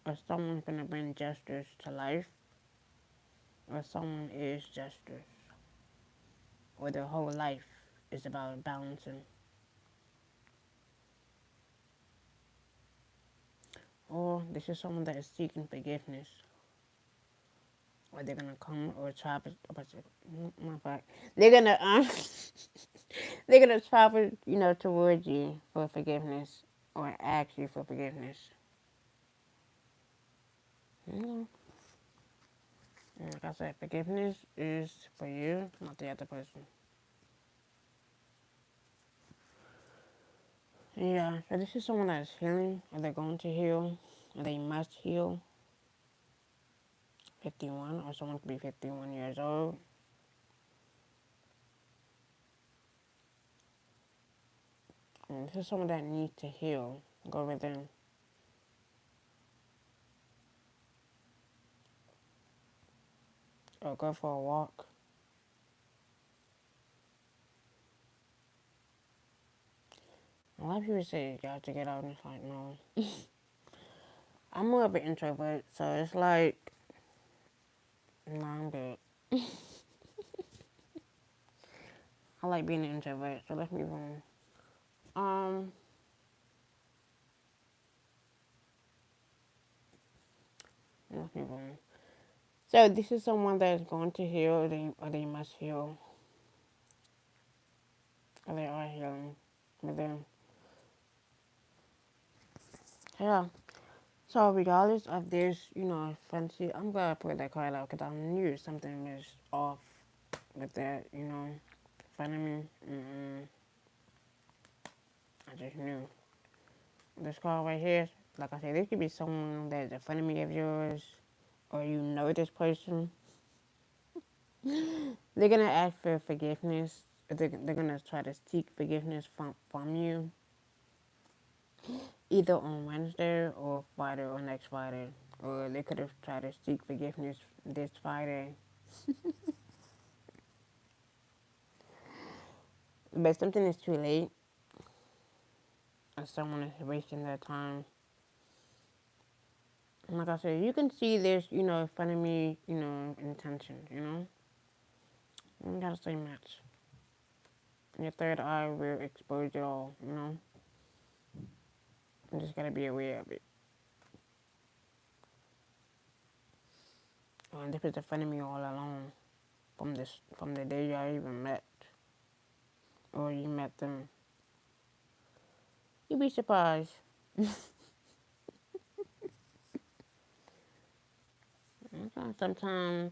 Or someone's gonna bring justice to life. Or someone is justice. Or their whole life is about balancing. Or this is someone that is seeking forgiveness. Or they're gonna come or travel. My fact. They're gonna they're gonna travel, towards you for forgiveness or ask you for forgiveness. Like I said, forgiveness is for you, not the other person. Yeah, so this is someone that's healing, or they're going to heal, or they must heal. 51, or someone could be 51 years old. And this is someone that needs to heal, go within. Or go for a walk. A lot of people say you have to get out, and it's like, no. I'm more of an introvert, so it's like, no, I'm good. I like being an introvert, so let's move on. Um, let's move on. So this is someone that is going to heal, or they must heal, or they are healing within. Yeah. So regardless of this, friendship, I'm glad I put that card out because I knew something was off with that, Front of me. I just knew. This card right here, like I said, this could be someone that's a friend of me of yours, or you know this person. They're gonna ask for forgiveness. They're gonna try to seek forgiveness from you, either on Wednesday or Friday or next Friday, or they could have tried to seek forgiveness this Friday. But something is too late, or someone is wasting their time. And like I said, you can see this, front of me, intentions, You don't gotta say much. Your third eye will expose it all. You just gotta be aware of it. And this is in front of me all along from the day y'all even met, or you met them. You'd be surprised. Sometimes,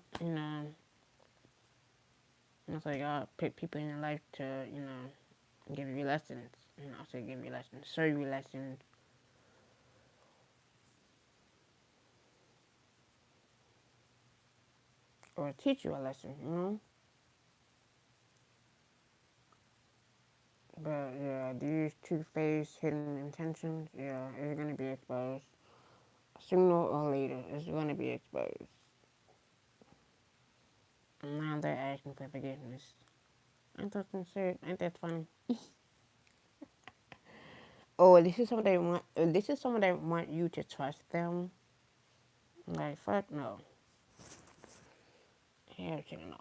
it's like God pick people in your life to, give you lessons. I say give you lessons, show you lessons. Or teach you a lesson. But yeah, these two-faced hidden intentions, yeah, it's gonna be exposed. Sooner or later, it's gonna be exposed. And now they're asking for forgiveness. Ain't that some shit? Ain't that funny? or this is someone they want, this is someone that want you to trust them. Like, fuck no. Hell to no.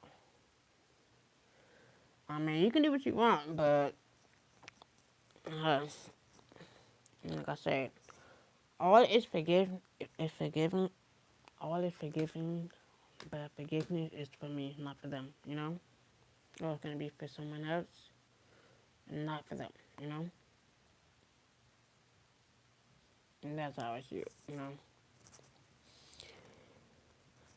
I mean, you can do what you want, but uh, like I said, all is forgiven. Is forgiven. All is forgiven, but forgiveness is for me, not for them. You know, or it's gonna be for someone else, not for them. You know, and that's how I see it. You know,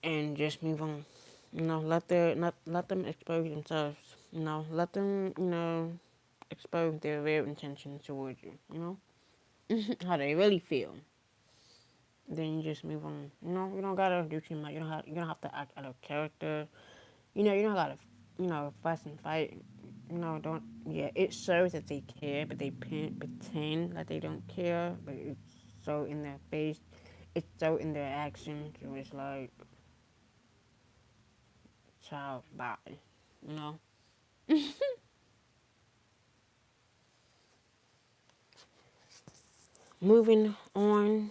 and just move on. You know, let them expose themselves. You know, let them expose their real intentions towards you. You know, how they really feel. Then you just move on. You know, you don't gotta do too much. You don't have to act out of character. You don't gotta fuss and fight. Don't yeah. It shows that they care, but they pretend like they don't care. But it's so in their face. It's so in their actions. So it's like, child, bye. You know. Moving on.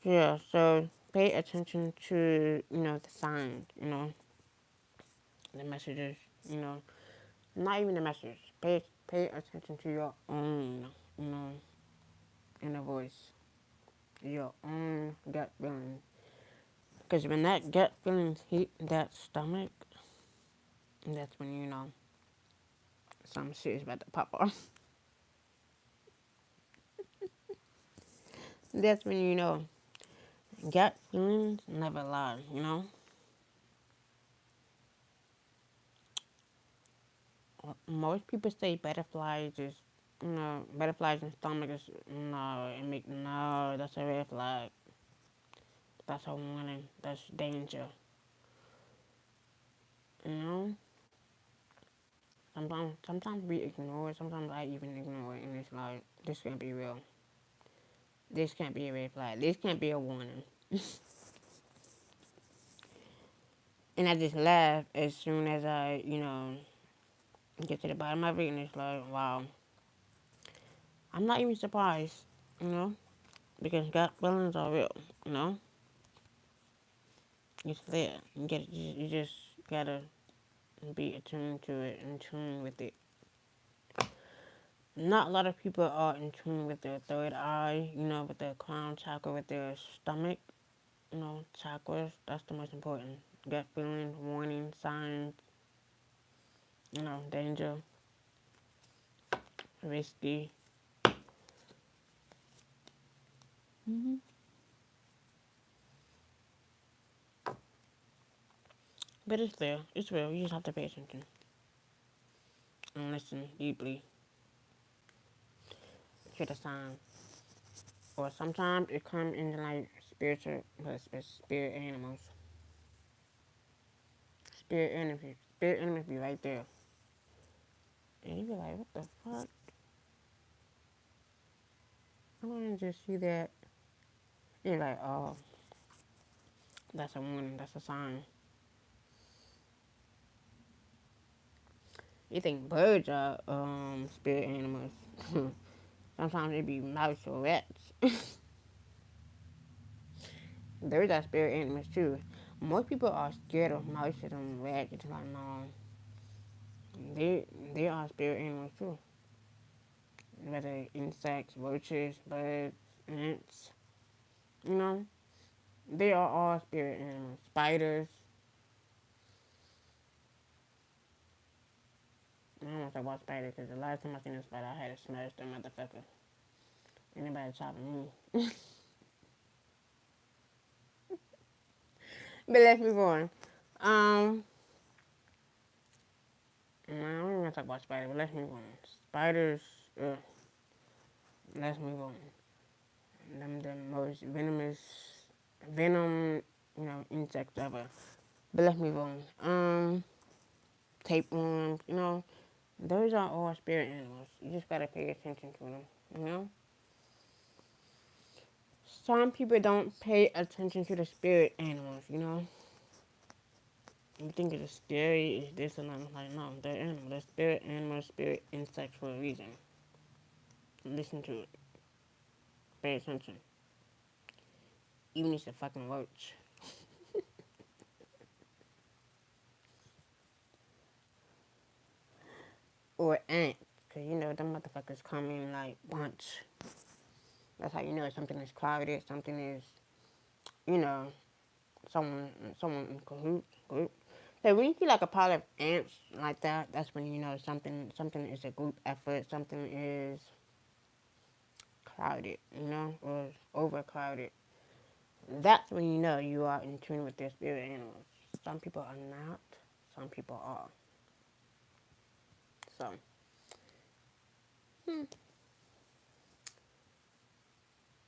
Yeah. So pay attention to the signs. The messages. You know, not even the message. Pay attention to your own. You know, inner voice. Your own gut feeling. Because when that gut feeling hit that stomach, that's when some shit is about to pop off. That's when gut feelings never lie. Most people say butterflies in stomach is no, no, that's a red flag. That's a warning. That's danger. You know. Sometimes we ignore it. Sometimes I even ignore it, and it's like this can't be real. This can't be a red flag. This can't be a warning. And I just laugh as soon as I, get to the bottom of it, and it's like, wow. I'm not even surprised, you know, because gut feelings are real, you know. It's there. You just gotta be attuned to it, in tune with it. Not a lot of people are in tune with their third eye, with their crown chakra, with their stomach, chakras. That's the most important. Gut feeling, warning, signs, danger, risky. hmm But it's there. It's real. You just have to pay attention and listen deeply to the signs. Or sometimes it comes in like spirit animals. Spirit animals be right there. And you be like, what the fuck? I want to just see that. And you're like, oh, that's a warning. That's a sign. You think birds are spirit animals. Sometimes they be mouse or rats. Birds are spirit animals too. Most people are scared of mice and rats. It's like, no, they are spirit animals too. Whether insects, roaches, birds, ants, you know, they are all spirit animals. Spiders. I don't want to talk about spiders because the last time I seen a spider, I had to smash that motherfucker. Anybody chopping me. But let's move on. No, I don't want to talk about spiders, but let's move on. Spiders, let's move on. Them the most venom, insects ever. But let's move on. Tapeworms, those are all spirit animals. You just gotta pay attention to them, you know? Some people don't pay attention to the spirit animals, you know? You think it's scary, it's this and that. Like, no, they're animals. They're spirit animals, spirit insects for a reason. listen to it. Pay attention. Even if it's a fucking roach. Or ants. Because, them motherfuckers come in like bunch. That's how you know something is crowded, something is, you know, someone in cahoots, group. So when you see like a pile of ants like that, that's when you know something is a group effort, something is crowded, or overcrowded. That's when you know you are in tune with their spirit animals. Some people are not, some people are. So,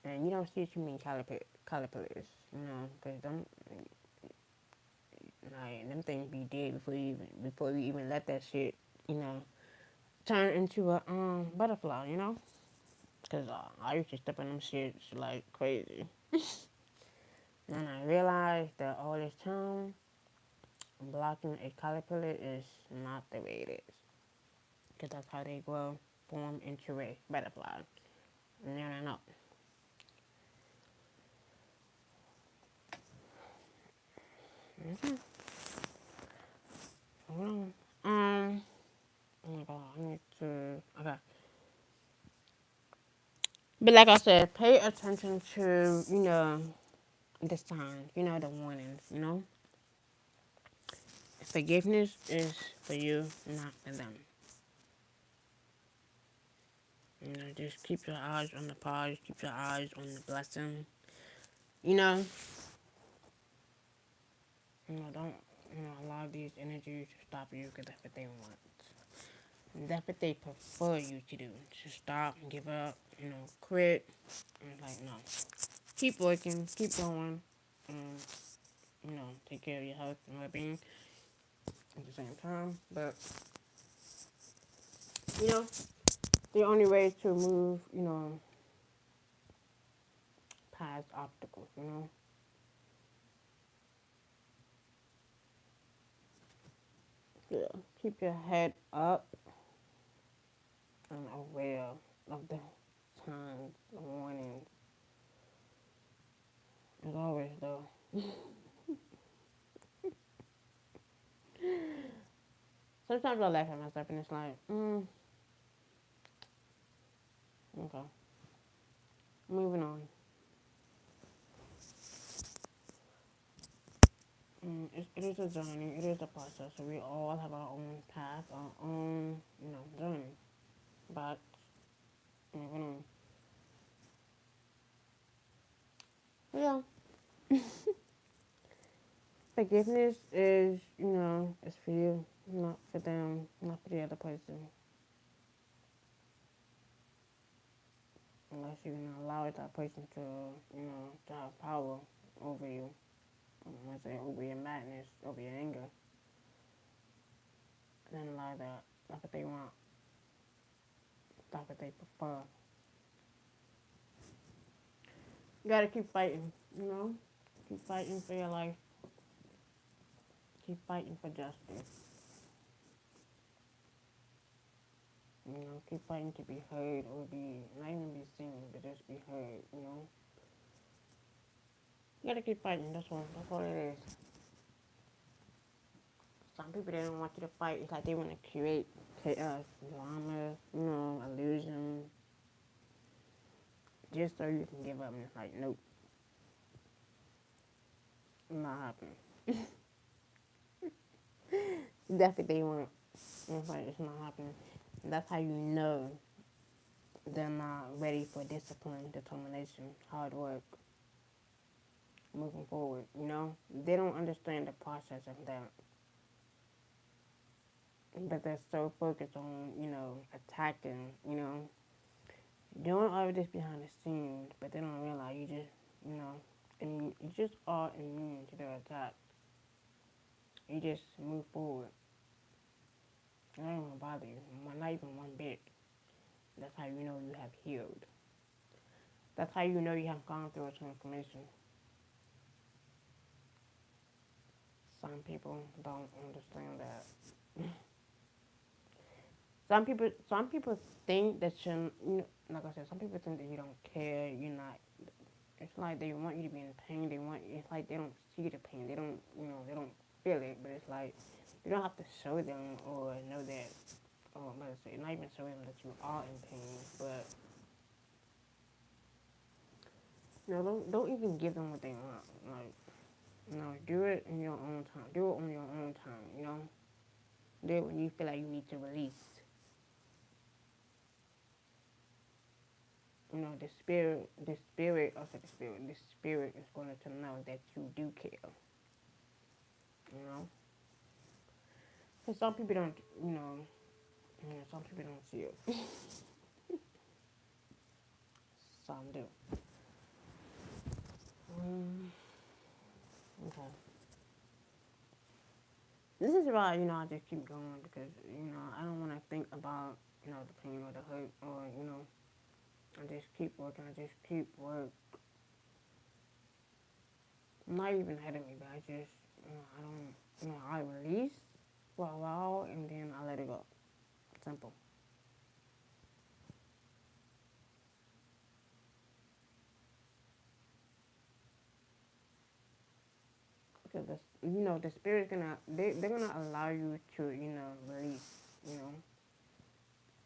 and you don't see too many caterpillars, because them things be dead before you even let that shit, you know, turn into a butterfly, Because I used to step on them shits like crazy. And I realized that all this time, blocking a caterpillar is not the way it is. Because that's how they grow, form into a butterfly. And then I know. Mm-hmm. Well, oh my god, I need to, okay. But like I said, pay attention to, the signs, the warnings, Forgiveness is for you, not for them. Just keep your eyes on the prize, keep your eyes on the blessing. You know, don't allow these energies to stop you because that's what they want. And that's what they prefer you to do. To stop and give up, quit. And it's like, no. Keep working, keep going, and, take care of your health and well being at the same time. But, you know, the only way to move, past obstacles, Yeah. Keep your head up and aware of the signs, the warnings. As always, though. Sometimes I laugh at myself and it's like, okay. Moving on. It is a journey. It is a process. So we all have our own path, our own, journey. But moving on. Yeah. Forgiveness is, is for you, not for them, not for the other person. Unless you allow that person to, to have power over you. Let's say over your madness, over your anger. And then allow that. That's what they want. That's what they prefer. You gotta keep fighting, Keep fighting for your life. Keep fighting for justice. Keep fighting to be heard or be, not even be seen, but just be heard. You gotta keep fighting, that's all it is. Some people, they don't want you to fight. It's like they want to create chaos, drama, illusion, just so you can give up. And it's like, nope, not happening. That's what they want. And it's like, it's not happening. And that's how you know they're not ready for discipline, determination, hard work, moving forward, They don't understand the process of that. But they're so focused on, attacking, doing all of this behind the scenes, but they don't realize you just, and you just are immune to their attack. You just move forward. It ain't gonna bother you, not even one bit. That's how you know you have healed. That's how you know you have gone through a transformation. Some people don't understand that. Some people think that like I said, some people think that you don't care. You're not. It's like they want you to be in pain. They want. It's like they don't see the pain. They don't. They don't feel it. But it's like you don't have to show them or know that. Or let's say, not even show them that you are in pain. But don't even give them what they want. Like, do it in your own time. Do it on your own time. Do it when you feel like you need to release. The spirit is going to know that you do care. You know, because some people don't, some people don't see it. Some do. Okay. This is why I just keep going because I don't want to think about the pain or the hurt or I just keep working. I just keep work. Not even hurting me, but I just I don't I release for a while and then I let it go. Simple. Because the spirit's they're gonna allow you to release.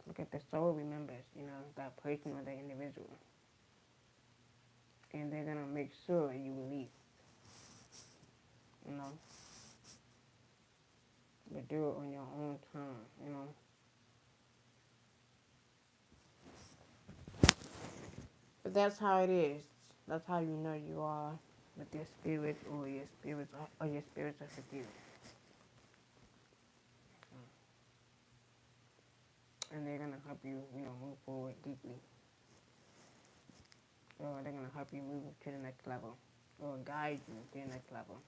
Look at the soul remembers that person or that individual, and they're gonna make sure you release. You know, but do it on your own time. But that's how it is. That's how you know you are with your spirit or your spirits are with you. And they're gonna help you, move forward deeply. Or they're gonna help you move to the next level. Or guide you to the next level.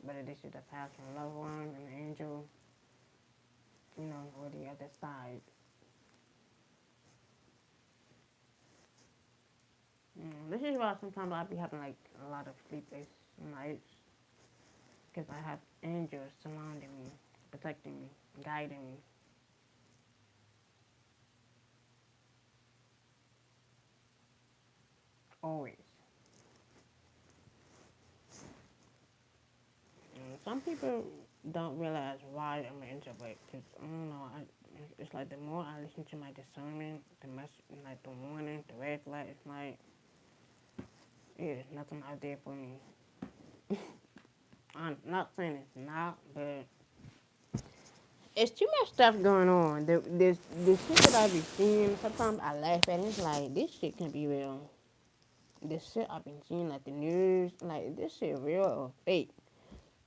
Whether this is the past from a loved one, an angel, or the other side. This is why sometimes I be having like a lot of sleepless nights because I have angels surrounding me, protecting me, guiding me. Always. Some people don't realize why I'm an introvert because I don't know. It's like the more I listen to my discernment, the much like the warning, the red flag. It's like there's nothing out there for me. I'm not saying it's not, but it's too much stuff going on. The shit that I be seeing, sometimes I laugh at it. It's like, this shit can be real. The shit I've been seeing, like the news, like, this shit real or fake.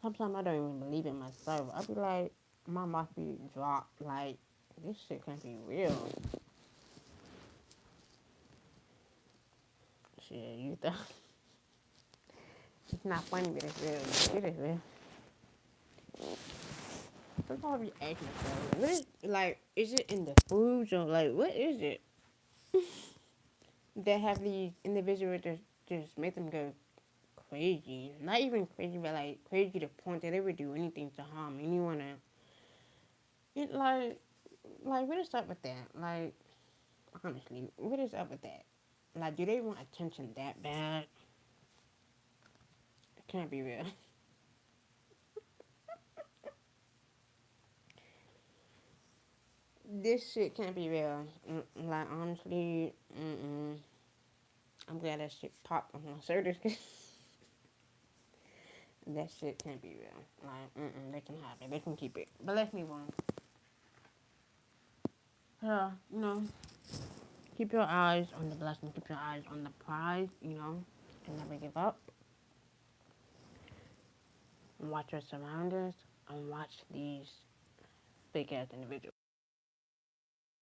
Sometimes I don't even believe it myself. I be like, my mouth be dropped. Like, this shit can't be real. Shit, you thought. It's not funny, but it's real. Shit is real. Sometimes I be asking myself, is it in the foods or, like, what is it? That have these individuals just make them go crazy. Not even crazy, but like crazy to the point that they would do anything to harm anyone. It like what is up with that? Like honestly, what is up with that? Like, do they want attention that bad? It can't be real. This shit can't be real. Like honestly, I'm glad that shit popped on my shoulders. That shit can't be real. Like, they can have it. They can keep it. But let's move on. Yeah, keep your eyes on the blessing. Keep your eyes on the prize, and never give up. And watch your surroundings and watch these fake ass individuals.